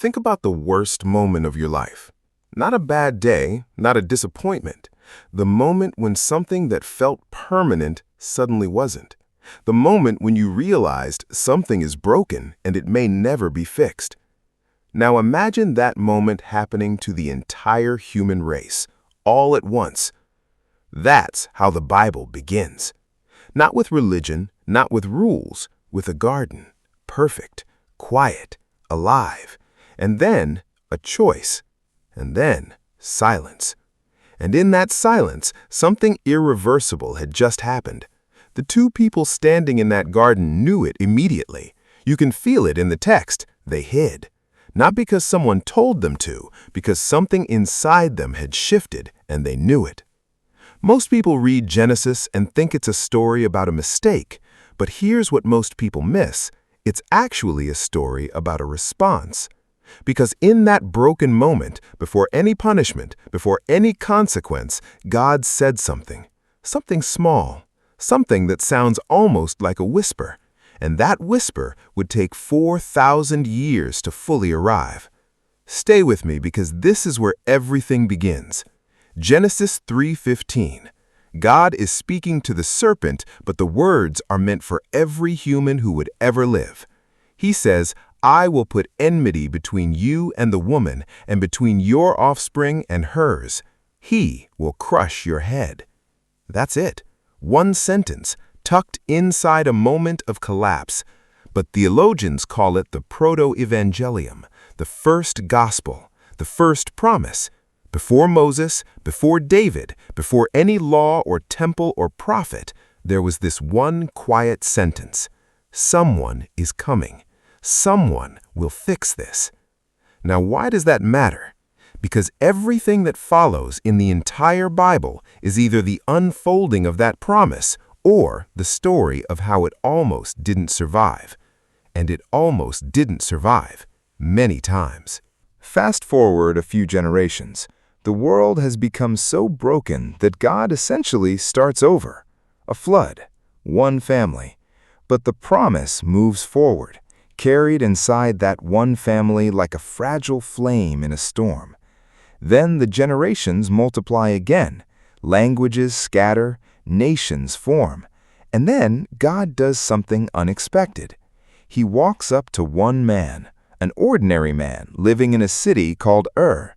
Think about the worst moment of your life. Not a bad day, not a disappointment. The moment when something that felt permanent suddenly wasn't. The moment when you realized something is broken and it may never be fixed. Now imagine that moment happening to the entire human race, all at once. That's how the Bible begins. Not with religion, not with rules, with a garden, perfect, quiet, alive, and then a choice, and then silence. And in that silence, something irreversible had just happened. The two people standing in that garden knew it immediately. You can feel it in the text. They hid. Not because someone told them to, because something inside them had shifted and they knew it. Most people read Genesis and think it's a story about a mistake, but here's what most people miss. It's actually a story about a response. Because in that broken moment, before any punishment, before any consequence, God said something small, something that sounds almost like a whisper. And that whisper would take 4,000 years to fully arrive. Stay with me because this is where everything begins. Genesis 3:15. God is speaking to the serpent, but the words are meant for every human who would ever live. He says, I will put enmity between you and the woman, and between your offspring and hers. He will crush your head. That's it. One sentence, tucked inside a moment of collapse. But theologians call it the proto-evangelium, the first gospel, the first promise. Before Moses, before David, before any law or temple or prophet, there was this one quiet sentence. Someone is coming. Someone will fix this. Now, why does that matter? Because everything that follows in the entire Bible is either the unfolding of that promise or the story of how it almost didn't survive. And it almost didn't survive, many times. Fast forward a few generations. The world has become so broken that God essentially starts over. A flood, one family. But the promise moves forward, carried inside that one family like a fragile flame in a storm. Then the generations multiply again, languages scatter, nations form, and then God does something unexpected. He walks up to one man, an ordinary man living in a city called Ur,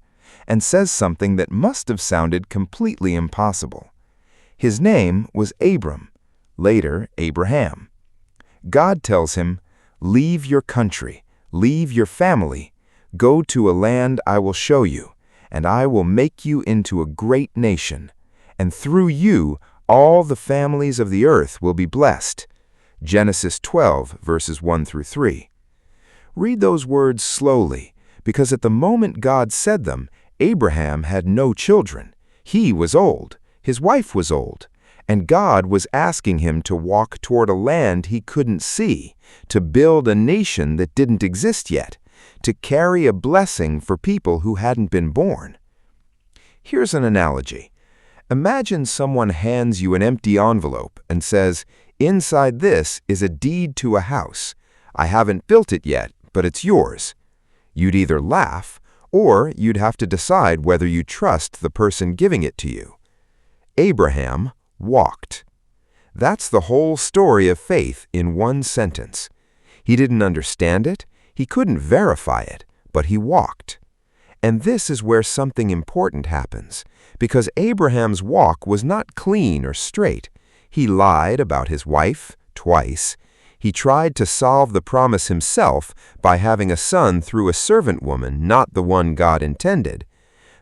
and says something that must have sounded completely impossible. His name was Abram, later Abraham. God tells him, leave your country, leave your family, go to a land I will show you, and I will make you into a great nation, and through you all the families of the earth will be blessed. Genesis 12, verses 1 through 3. Read those words slowly, because at the moment God said them, Abraham had no children. He was old, his wife was old, and God was asking him to walk toward a land he couldn't see, to build a nation that didn't exist yet, to carry a blessing for people who hadn't been born. Here's an analogy. Imagine someone hands you an empty envelope and says, inside this is a deed to a house. I haven't built it yet, but it's yours. You'd either laugh, or you'd have to decide whether you trust the person giving it to you. Abraham walked. That's the whole story of faith in one sentence. He didn't understand it, he couldn't verify it, but he walked. And this is where something important happens, because Abraham's walk was not clean or straight. He lied about his wife twice. He tried to solve the promise himself by having a son through a servant woman, not the one God intended.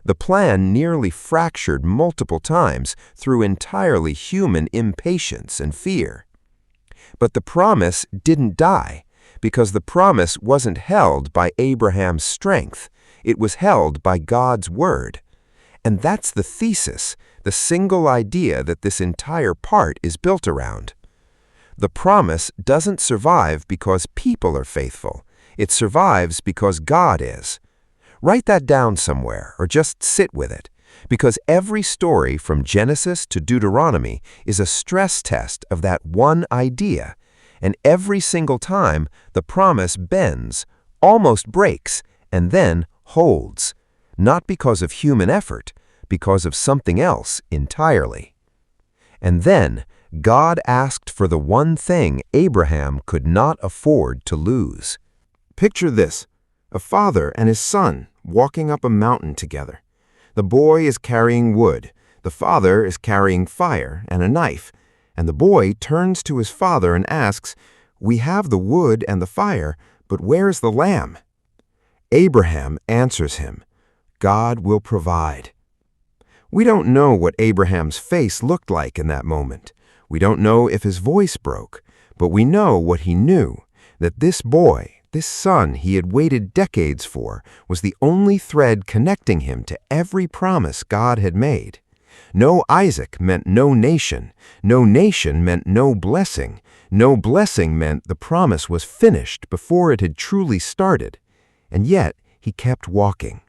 The plan nearly fractured multiple times through entirely human impatience and fear. But the promise didn't die, because the promise wasn't held by Abraham's strength. It was held by God's word. And that's the thesis, the single idea that this entire part is built around. The promise doesn't survive because people are faithful. It survives because God is. Write that down somewhere or just sit with it, because every story from Genesis to Deuteronomy is a stress test of that one idea, and every single time the promise bends, almost breaks, and then holds, not because of human effort, because of something else entirely. And then God asked for the one thing Abraham could not afford to lose. Picture this: a father and his son walking up a mountain together. The boy is carrying wood, the father is carrying fire and a knife, and the boy turns to his father and asks, "We have the wood and the fire, but where's the lamb?" Abraham answers him, "God will provide." We don't know what Abraham's face looked like in that moment. We don't know if his voice broke, but we know what he knew, that this boy, this son he had waited decades for, was the only thread connecting him to every promise God had made. No Isaac meant no nation meant no blessing meant the promise was finished before it had truly started. And yet, he kept walking.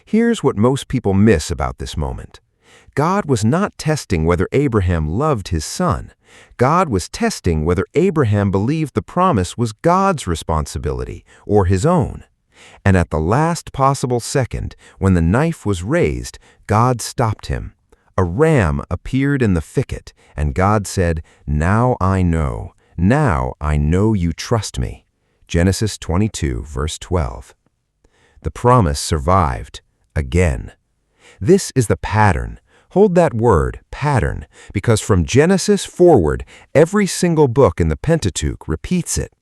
Here's what most people miss about this moment. God was not testing whether Abraham loved his son. God was testing whether Abraham believed the promise was God's responsibility or his own. And at the last possible second, when the knife was raised, God stopped him. A ram appeared in the thicket, and God said, "Now I know you trust me." Genesis 22, verse 12. The promise survived, again. This is the pattern. Hold that word, pattern, because from Genesis forward, every single book in the Pentateuch repeats it.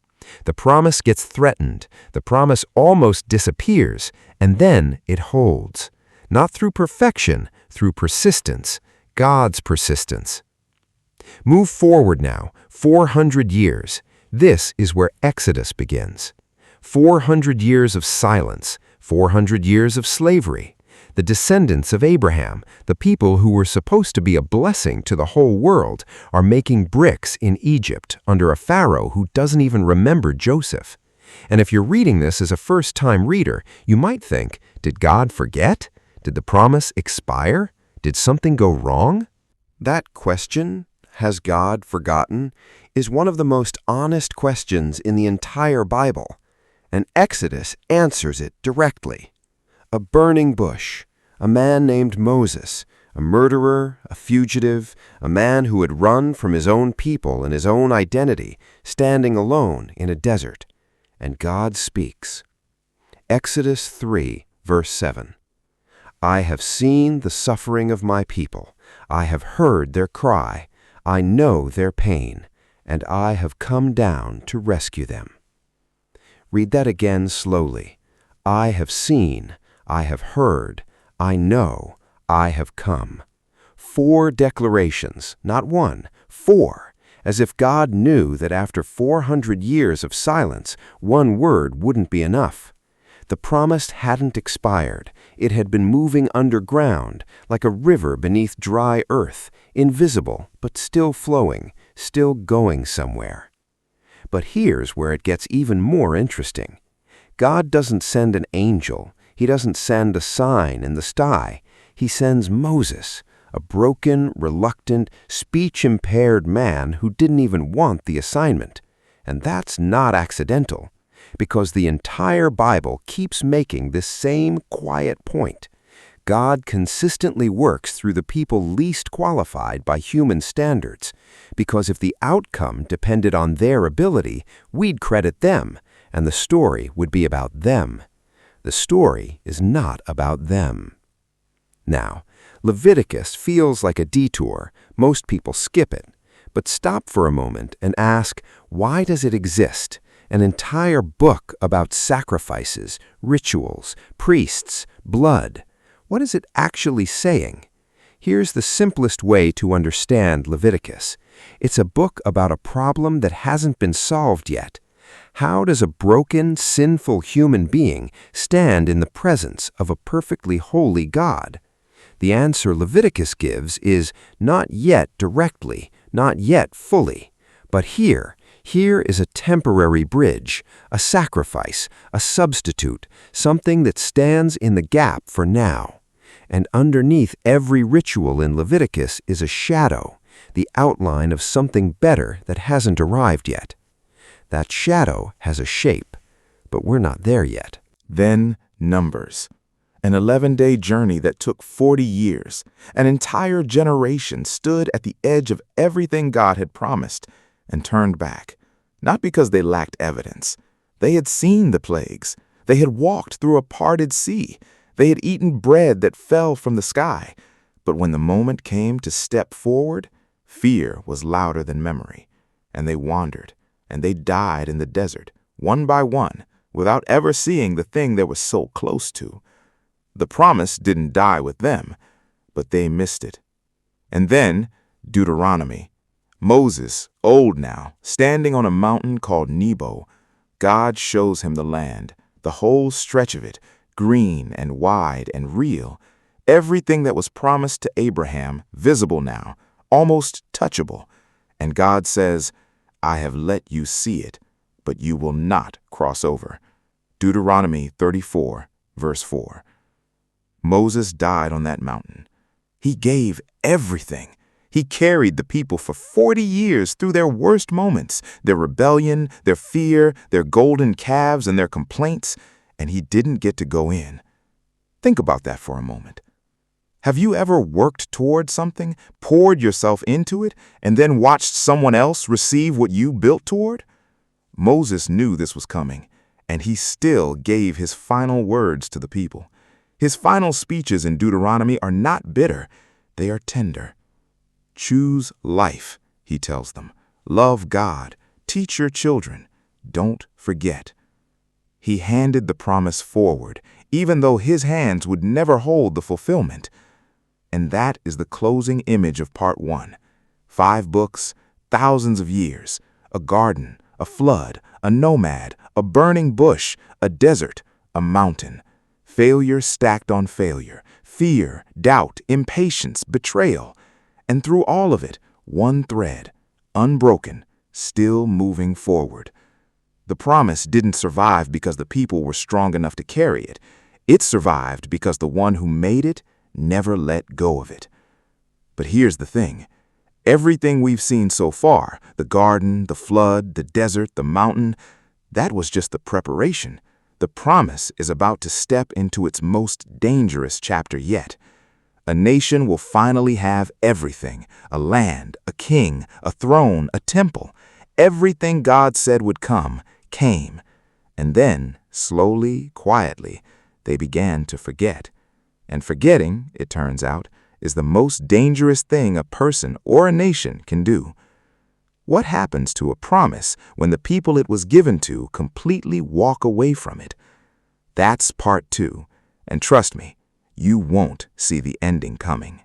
The promise gets threatened, the promise almost disappears, and then it holds. Not through perfection, through persistence, God's persistence. Move forward now, 400 years. This is where Exodus begins. 400 years of silence, 400 years of slavery. The descendants of Abraham, the people who were supposed to be a blessing to the whole world, are making bricks in Egypt under a Pharaoh who doesn't even remember Joseph. And if you're reading this as a first-time reader, you might think, did God forget? Did the promise expire? Did something go wrong? That question, has God forgotten, is one of the most honest questions in the entire Bible. And Exodus answers it directly. A burning bush, a man named Moses, a murderer, a fugitive, a man who had run from his own people and his own identity, standing alone in a desert. And God speaks. Exodus 3, verse 7. I have seen the suffering of my people. I have heard their cry. I know their pain, and I have come down to rescue them. Read that again slowly. I have seen, I have heard, I know, I have come. 4 declarations, not 1, 4, as if God knew that after 400 years of silence, 1 word wouldn't be enough. The promise hadn't expired. It had been moving underground, like a river beneath dry earth, invisible, but still flowing, still going somewhere. But here's where it gets even more interesting. God doesn't send an angel. He doesn't send a sign in the sky. He sends Moses, a broken, reluctant, speech-impaired man who didn't even want the assignment. And that's not accidental, because the entire Bible keeps making this same quiet point. God consistently works through the people least qualified by human standards, because if the outcome depended on their ability, we'd credit them, and the story would be about them. The story is not about them. Now, Leviticus feels like a detour. Most people skip it. But stop for a moment and ask, why does it exist? An entire book about sacrifices, rituals, priests, blood. What is it actually saying? Here's the simplest way to understand Leviticus. It's a book about a problem that hasn't been solved yet. How does a broken, sinful human being stand in the presence of a perfectly holy God? The answer Leviticus gives is not yet directly, not yet fully, but here is a temporary bridge, a sacrifice, a substitute, something that stands in the gap for now. And underneath every ritual in Leviticus is a shadow, the outline of something better that hasn't arrived yet. That shadow has a shape, but we're not there yet. Then Numbers, an 11-day journey that took 40 years. An entire generation stood at the edge of everything God had promised and turned back, not because they lacked evidence. They had seen the plagues. They had walked through a parted sea. They had eaten bread that fell from the sky. But when the moment came to step forward, fear was louder than memory. And they wandered, and they died in the desert, one by one, without ever seeing the thing they were so close to. The promise didn't die with them, but they missed it. And then Deuteronomy. Moses, old now, standing on a mountain called Nebo. God shows him the land, the whole stretch of it, green and wide and real. Everything that was promised to Abraham, visible now, almost touchable. And God says, I have let you see it, but you will not cross over. Deuteronomy 34, verse 4. Moses died on that mountain. He gave everything. He carried the people for 40 years through their worst moments, their rebellion, their fear, their golden calves, and their complaints, and he didn't get to go in. Think about that for a moment. Have you ever worked toward something, poured yourself into it, and then watched someone else receive what you built toward? Moses knew this was coming, and he still gave his final words to the people. His final speeches in Deuteronomy are not bitter, they are tender. Choose life, he tells them. Love God. Teach your children. Don't forget. He handed the promise forward, even though his hands would never hold the fulfillment. And that is the closing image of part 1. 5 books, thousands of years, a garden, a flood, a nomad, a burning bush, a desert, a mountain. Failure stacked on failure, fear, doubt, impatience, betrayal. And through all of it, one thread, unbroken, still moving forward. The promise didn't survive because the people were strong enough to carry it. It survived because the one who made it never let go of it. But here's the thing. Everything we've seen so far, the garden, the flood, the desert, the mountain, that was just the preparation. The promise is about to step into its most dangerous chapter yet. A nation will finally have everything, a land, a king, a throne, a temple. Everything God said would come, came. And then, slowly, quietly, they began to forget. And forgetting, it turns out, is the most dangerous thing a person or a nation can do. What happens to a promise when the people it was given to completely walk away from it? That's part 2. And trust me, you won't see the ending coming.